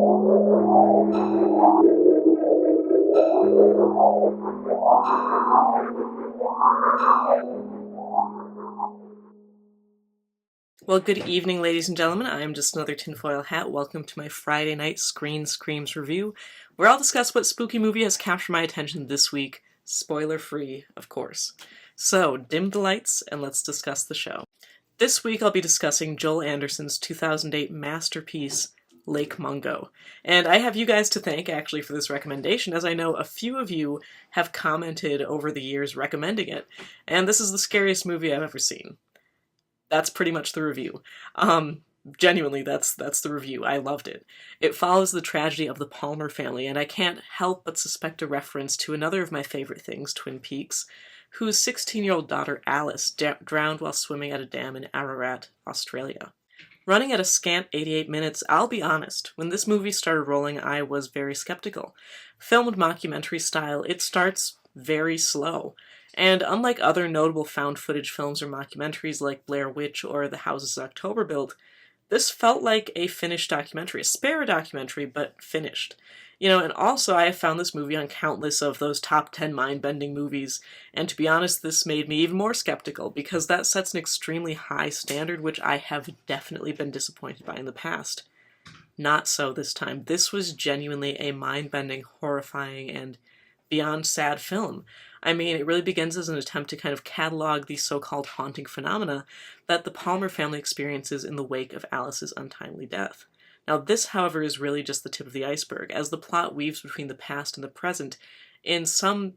Well, good evening, ladies and gentlemen. I am just another tinfoil hat. Welcome to my Friday night Screen Screams review, where I'll discuss what spooky movie has captured my attention this week. Spoiler-free, of course. So, dim the lights and let's discuss the show. This week I'll be discussing Joel Anderson's 2008 masterpiece, Lake Mungo. And I have you guys to thank, actually, for this recommendation, as I know a few of you have commented over the years recommending it, and this is the scariest movie I've ever seen. That's pretty much the review. Genuinely, that's the review. I loved it. It follows the tragedy of the Palmer family, and I can't help but suspect a reference to another of my favorite things, Twin Peaks, whose 16-year-old daughter Alice drowned while swimming at a dam in Ararat, Australia. Running at a scant 88 minutes, I'll be honest, when this movie started rolling, I was very skeptical. Filmed mockumentary style, it starts very slow. And unlike other notable found footage films or mockumentaries like Blair Witch or The Houses October Built, this felt like a finished documentary, a spare documentary, but finished. And also I have found this movie on countless of those top 10 mind-bending movies, and to be honest, this made me even more skeptical, because that sets an extremely high standard, which I have definitely been disappointed by in the past. Not so this time. This was genuinely a mind-bending, horrifying, and beyond sad film. I mean, it really begins as an attempt to kind of catalog the so-called haunting phenomena that the Palmer family experiences in the wake of Alice's untimely death. Now this, however, is really just the tip of the iceberg, as the plot weaves between the past and the present in some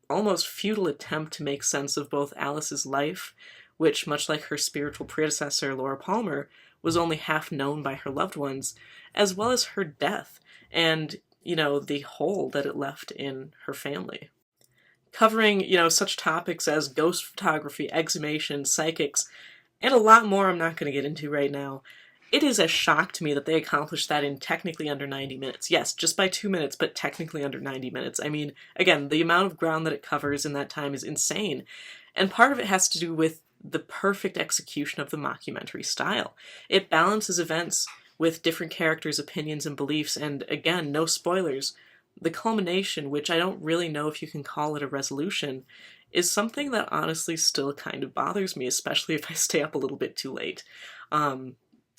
almost futile attempt to make sense of both Alice's life, which, much like her spiritual predecessor Laura Palmer, was only half known by her loved ones, as well as her death, and the hole that it left in her family. Covering, such topics as ghost photography, exhumation, psychics, and a lot more I'm not going to get into right now. It is a shock to me that they accomplished that in technically under 90 minutes. Yes, just by 2 minutes, but technically under 90 minutes. I mean, again, the amount of ground that it covers in that time is insane. And part of it has to do with the perfect execution of the mockumentary style. It balances events with different characters' opinions and beliefs, and again, no spoilers. The culmination, which I don't really know if you can call it a resolution, is something that honestly still kind of bothers me, especially if I stay up a little bit too late.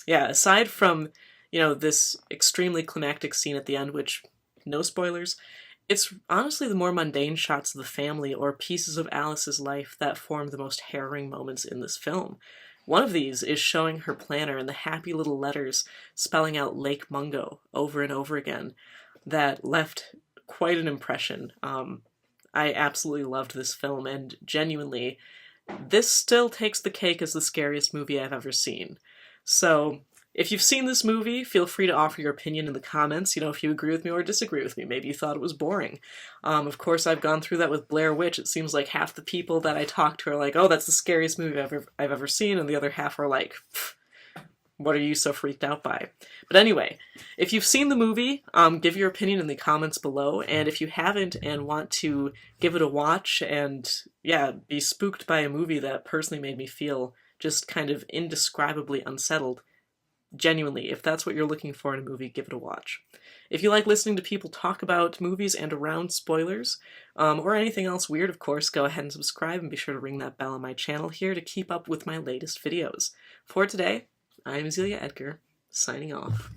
Aside from, this extremely climactic scene at the end, which, no spoilers, it's honestly the more mundane shots of the family or pieces of Alice's life that form the most harrowing moments in this film. One of these is showing her planner and the happy little letters spelling out Lake Mungo over and over again that left quite an impression. I absolutely loved this film, and genuinely, this still takes the cake as the scariest movie I've ever seen. So, if you've seen this movie, feel free to offer your opinion in the comments, if you agree with me or disagree with me. Maybe you thought it was boring. Of course, I've gone through that with Blair Witch. It seems like half the people that I talk to are like, oh, that's the scariest movie I've ever seen, and the other half are like, what are you so freaked out by? But anyway, if you've seen the movie, give your opinion in the comments below, and if you haven't and want to give it a watch and, be spooked by a movie that personally made me feel just kind of indescribably unsettled, genuinely, if that's what you're looking for in a movie, give it a watch. If you like listening to people talk about movies and around spoilers, or anything else weird, of course, go ahead and subscribe and be sure to ring that bell on my channel here to keep up with my latest videos. For today, I'm Zelia Edgar, signing off.